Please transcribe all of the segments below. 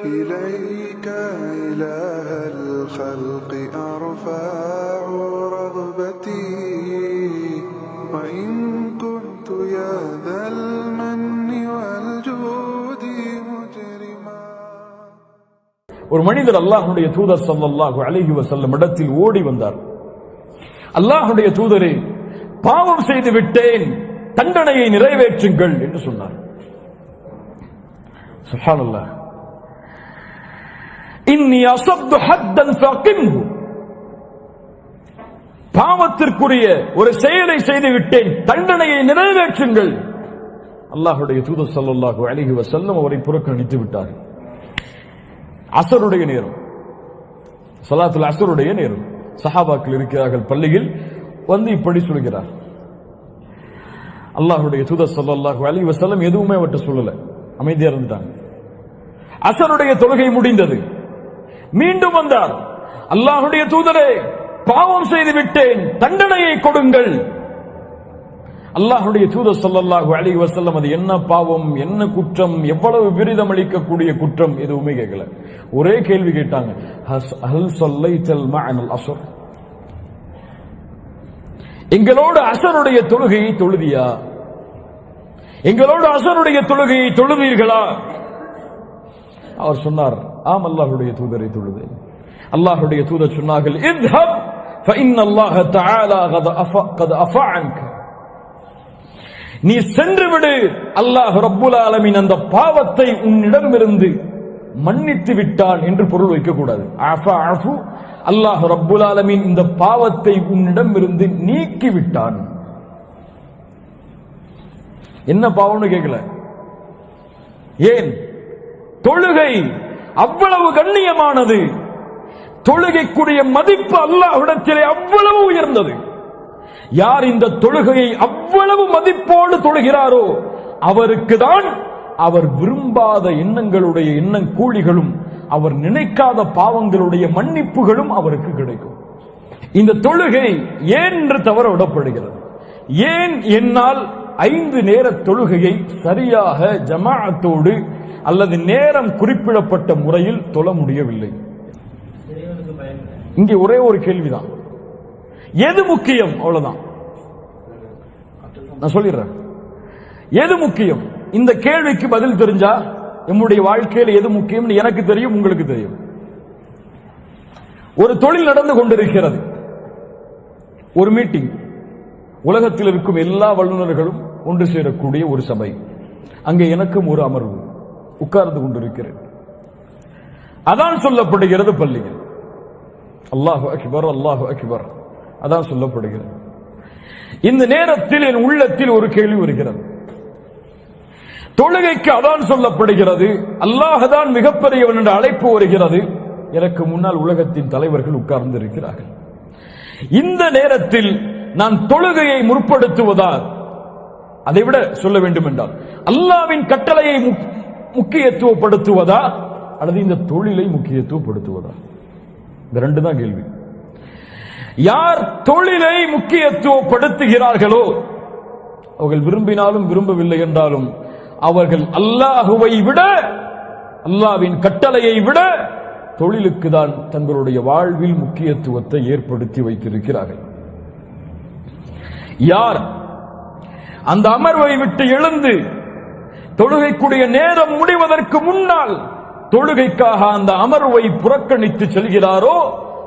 إليك إله الخلق أرفع رغبتي وإن كنت يا ذا المن والجود مجرما. ஒரு மனிதர் அல்லாஹ்வுடைய தூதர் ஸல்லல்லாஹு அலைஹி வஸல்லம் இடத்தில் ஓடி வந்தார். அல்லாஹ்வுடைய தூதரே, பாவம் செய்து விட்டேன், தண்டனையை நிறைவேற்றுங்கள் என்று சொன்னார். சுப்ஹானல்லாஹ். இன்னி அஸப்து ஹத்தன் ஃபகிம்ஹு, பாவத்திற்குரிய ஒரு செயலை செய்து விட்டேன், தண்டனையை நிறைவேற்றுங்கள். அல்லாஹ்வுடைய தூதர் ஸல்லல்லாஹு அலைஹி வஸல்லம் அவரை புறக்கணித்து விட்டார். அஸருடைய நேரம், ஸலாத்துல் அஸருடைய நேரம். சஹாபாக்கள் இருக்கிறார்கள் பள்ளியில், வந்து இப்படி சொல்கிறார். அல்லாஹ்வுடைய தூதர் ஸல்லல்லாஹு அலைஹி வஸல்லம் எதுவுமே அவர்ட்ட சொல்லல, அமைதியா இருந்துட்டாங்க. அஸருடைய தொழுகை முடிந்தது. மீண்டும் வந்தார். அல்லாஹ்வுடைய தூதரே, பாவம் செய்து விட்டேன், தண்டனையை கொடுங்கள். அல்லாஹ்வுடைய தூதர் ஸல்லல்லாஹு அலைஹி வஸல்லம் அது என்ன பாவம், என்ன குற்றம், எவ்வளவு விரிதம் அளிக்கக்கூடிய குற்றம் எதுவுமே கேட்கல. ஒரே கேள்வி கேட்டாங்க, ஹல் ஸல்லைத்தல் மஅனல் அஸ்ர், எங்களோடு அஸருடைய தொழுகையை தொழுதியா, எங்களோடு அஸருடைய தொழுகையை தொழுதீர்களா? அவர் சொன்னார், ஆம் அல்லாஹ்வுடைய தூதரை தொழுதேன். அல்லாஹ்வுடைய தூதர் சொன்னார்கள், இத்ஹப் ஃபஇன்ன அல்லாஹ தஆலா கத் அஃபா அன்க, நீ சென்று விடு, அல்லாஹ் ரப்புல் ஆலமீன் அந்த பாவத்தை உன்னிடமிருந்து மன்னித்து விட்டான் என்று பொருள் வைக்க கூடாது. அஃபா அஃபு, அல்லாஹ் ரப்புல் ஆலமீன் இந்த பாவத்தை உன்னிடமிருந்து நீக்கி விட்டான். என்ன பாவம்னு கேட்கல. ஏன்? தொழுகை அவ்வளவு கண்ணியமானது, தொழுகைக்குரிய மதிப்பு அல்லாஹ்விடத்திலே அவ்வளவு உயர்ந்தது. யார் இந்த தொழுகையை அவ்வளவு மதிப்போடு தொழுகிறாரோ அவருக்கு தான் அவர் விரும்பாத எண்ணங்களுடைய எண்ணம் கூலிகளும், அவர் நினைக்காத பாவங்களுடைய மன்னிப்புகளும் அவருக்கு கிடைக்கும். இந்த தொழுகை ஏன் என்று தவற விடப்படுகிறது? ஏன் என்னால் 5 நேர தொழுகையை சரியாக ஜமாஅத்தோடு அல்லது நேரம் குறிப்பிடப்பட்ட முறையில் தொழ முடியவில்லை? இங்கே ஒரே ஒரு கேள்விதான், எது முக்கியம்? அவ்வளவுதான். நான் சொல்லிடுறேன், எது முக்கியம்? இந்த கேள்விக்கு பதில் தெரிஞ்சா நம்முடைய வாழ்க்கையில் எது முக்கியம் எனக்கு தெரியும், உங்களுக்கு தெரியும். ஒரு தொழில் நடந்து கொண்டிருக்கிறது, ஒரு மீட்டிங், உலகத்தில் இருக்கும் எல்லா வல்லுநர்களும் ஒன்று சேரக்கூடிய ஒரு சபை. அங்கே எனக்கும் ஒரு அமர்வு, உட்கார்ந்து கொண்டிருக்கிறேன். அதான் சொல்லப்படுகிறது பள்ளியில், அல்லாஹு அக்பர் அல்லாஹு அக்பர், அதான் சொல்லப்படுகிறது. இந்த நேரத்தில் என் உள்ளத்தில் ஒரு கேள்வி வருகிறது. தொழுகைக்கு அதான் சொல்லப்படுகிறது, அல்லாஹ் தான் மிகப்பெரியவன் என்ற அழைப்பு வருகிறது. எனக்கு முன்னால் உலகத்தின் தலைவர்கள் உட்கார்ந்து இருக்கிறார்கள். இந்த நேரத்தில் நான் தொழுகையை முற்படுத்துவதா, அதை விட சொல்ல வேண்டும் என்றால் அல்லாஹ்வின் கட்டளையை முக்கியத்துவப்படுத்துவதா அல்லது இந்த தொழிலை முக்கியத்துவப்படுத்துவதா? இந்த 2 தான் கேள்வி. யார் தொழிலை முக்கியத்துவப்படுத்துகிறார்களோ அவர்கள் விரும்பினாலும் விரும்பவில்லை என்றாலும் அவர்கள் அல்லாஹுவை விட, அல்லாஹ்வின் கட்டளையை விட தொழிலுக்கு தான் தங்களுடைய வாழ்வில் முக்கியத்துவத்தை ஏற்படுத்தி வைத்திருக்கிறார்கள். யார் அந்த அமர்வை விட்டு எழுந்து தொழுகைக்குரிய நேரம் முடிவதற்கு முன்னால் தொழுகைக்காக அந்த அமர்வை புறக்கணித்து செல்கிறாரோ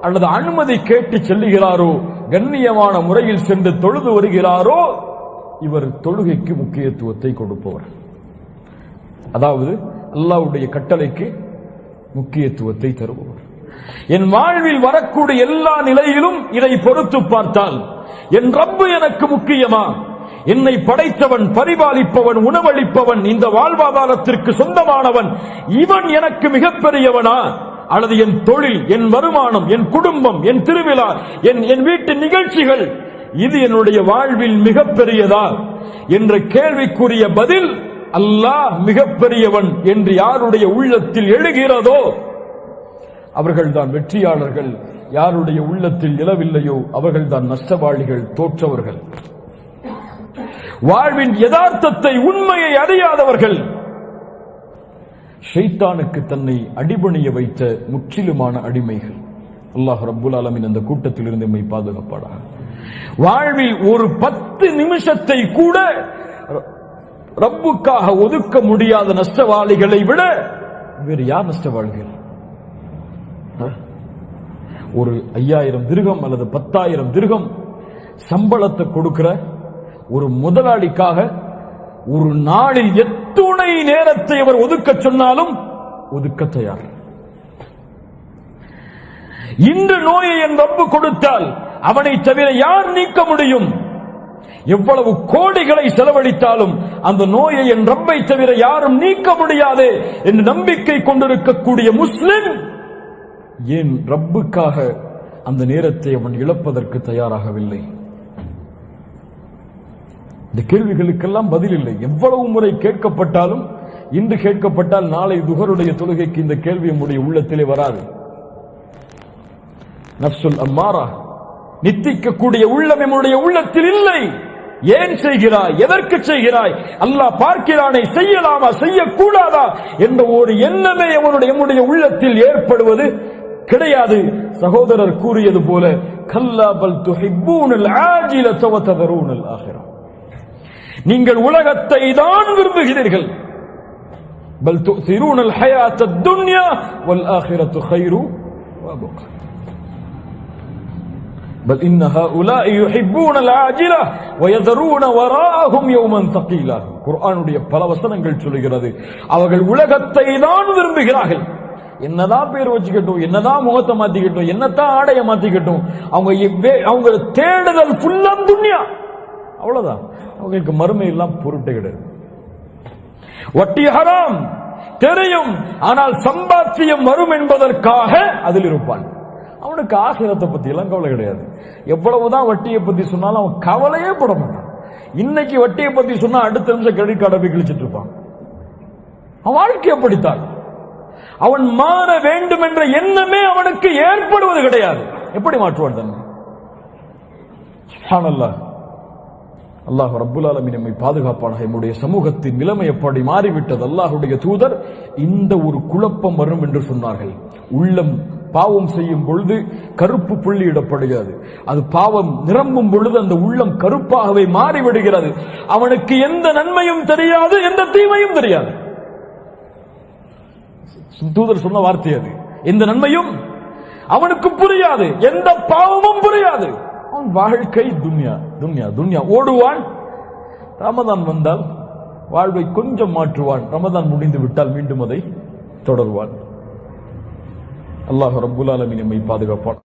அல்லது அனுமதி கேட்டு செல்லுகிறாரோ, கண்ணியமான முறையில் சென்று தொழுது வருகிறாரோ, இவர் தொழுகைக்கு முக்கியத்துவத்தை கொடுப்பவர். அதாவது அல்லாஹ்வுடைய கட்டளைக்கு முக்கியத்துவத்தை தருபவர். என் வாழ்வில் வரக்கூடிய எல்லா நிலையிலும் இதை பொறுத்து பார்த்தால், என் ரப்பு எனக்கு முக்கியமா, என்னை படைத்தவன், பரிபாலிப்பவன், உணவளிப்பவன், இந்த வாழ்வாதாரத்திற்கு சொந்தமானவன், இவன் எனக்கு மிகப்பெரியவனா, அல்லது என் தொழில், என் வருமானம், என் குடும்பம், என் திருவிழா, என் வீட்டு நிகழ்ச்சிகள், இது என்னுடைய வாழ்வில் மிகப்பெரியதா என்ற கேள்விக்குரிய பதில், அல்லாஹ் மிகப்பெரியவன் என்று யாருடைய உள்ளத்தில் எழுகிறதோ அவர்கள்தான் வெற்றியாளர்கள். யாருடைய உள்ளத்தில் எழவில்லையோ அவர்கள்தான் நஷ்டவாளிகள், தோற்றவர்கள். வாழ்வின் யதார்த்தத்தை, உண்மையை அறியாதவர்கள். ஷைத்தானுக்கு தன்னை அடிபணிய வைத்த முற்றிலுமான அடிமைகள். அல்லாஹ் ரப்புல் ஆலமீன் அந்த கூட்டத்தில் இருந்து நம்மை பாதுகாப்பானாக. வாழ்வில் ஒரு 10 நிமிஷத்தை கூட ரப்புக்காக ஒதுக்க முடியாத நஷ்டவாளிகளை விட வேறு யார் நஷ்டவாளிகள்? ஒரு 5000 திர்ஹம் அல்லது 10,000 திர்ஹம் சம்பளத்தை கொடுக்கிற ஒரு முதலாளிக்காக ஒரு நாளில் எத்துணை நேரத்தை அவர் ஒதுக்க சொன்னாலும் ஒதுக்க தயார். இன்று நோயை என் ரப்பு கொடுத்தால் அவனை தவிர யார் நீக்க முடியும்? எவ்வளவு கோடிகளை செலவழித்தாலும் அந்த நோயை என் ரப்பை தவிர யாரும் நீக்க முடியாது என்று நம்பிக்கை கொண்டிருக்கக்கூடிய முஸ்லிம் ஏன் ரப்புக்காக அந்த நேரத்தை அவன் இழப்பதற்கு தயாராகவில்லை? இந்த கேள்விகளுக்கெல்லாம் பதில் இல்லை. எவ்வளவு முறை கேட்கப்பட்டாலும், இன்று கேட்கப்பட்டால் நாளை துஹருடைய தொழுகைக்கு இந்த கேள்வி நம்முடைய உள்ளத்திலே வராது. நஃப்சுல் அம்மாரா, நித்திக்கக்கூடிய உள்ளம் நம்முடைய உள்ளத்தில் இல்லை. ஏன் செய்கிறாய், எதற்கு செய்கிறாய், அல்லாஹ் பார்க்கிறானே, செய்யலாமா செய்யக்கூடாதா என்ற ஒரு எண்ணமே நம்முடைய உள்ளத்தில் ஏற்படுவது கிடையாது. சகோதரர் கூறியது போல, கல்லா பல் துஹிப்பூனல் ஆஜிலத வ ததரூனல் ஆகிரா, நீங்கள் உலகத்தை தான் விரும்புகிறீர்கள். பல் துஸிரூனல் ஹயாத்தத் துன்யா வல் ஆகிரத்து கைரு வ அப்கா, பல் இன்ன ஹாஉலாஇ யுஹிப்பூனல் ஆஜில வ யதரூன வராஅஹும் யௌமன் தகீலா. குர்ஆனுடைய பல வசனங்கள் சொல்கிறது, அவர்கள் உலகத்தை தான் விரும்புகிறார்கள். என்னதான் பேர் வச்சுக்கட்டும், என்னதான் முகத்தை மாத்திக்கட்டும், என்னதான் ஆடைய மாத்திக்கட்டும், அவங்க தேடுதல் ஃபுல்லா துன்யா, அவ்வளவுதான். அவங்களுக்கு மறுமை எல்லாம் பொருட்டே கிடையாது. வட்டி ஹராம் தெரியும், ஆனால் சம்பாத்தியம் வரும் என்பதற்காக அதில் இருப்பான். அவனுக்கு ஆகிரத்தை பத்தி எல்லாம் கவலை கிடையாது. எவ்வளவுதான் வட்டியை பத்தி சொன்னாலும் அவன் கவலையே பட மாட்டான். இன்னைக்கு வட்டியை பத்தி சொன்னா அடுத்த நிமிஷம் கிரெடிட் கார்டை போய் கிழிச்சிட்டு இருப்பான். அவன் வாழ்க்கையை படித்தான். அவன் மாற வேண்டும் என்ற எண்ணமே அவனுக்கு ஏற்படுவது கிடையாது. எப்படி மாற்றுவான் தன்னை? சுப்ஹானல்லாஹ். அல்லாஹ் ரப்புல் ஆலமீன் நம்மை பாதுகாப்பானாக. நம்முடைய சமூகத்தின் நிலைமை எப்படி மாறிவிட்டது. அல்லாஹ்வுடைய தூதர் இந்த ஒரு குழப்பம் வரும் என்று சொன்னார்கள். உள்ளம் பாவம் செய்யும் பொழுது கருப்பு புள்ளியிடப்படுகிறது. அது பாவம் நிரம்பும் பொழுது அந்த உள்ளம் கருப்பாகவே மாறிவிடுகிறது. அவனுக்கு எந்த நன்மையும் தெரியாது, எந்த தீமையும் தெரியாது. தூதர் சொன்ன வார்த்தை அது. எந்த நன்மையும் அவனுக்கு புரியாது, எந்த பாவமும் புரியாது. அவன் வாழ்க்கை துன்யா துன்யா துன்யா ஓடுவான். ரமதான் வந்தால் வாழ்வை கொஞ்சம் மாற்றுவான். ரமதான் முடிந்து விட்டால் மீண்டும் அதை தொடருவான். அல்லாஹ் ரப்புல் ஆலமீன் நம்மை பாதுகாப்பான்.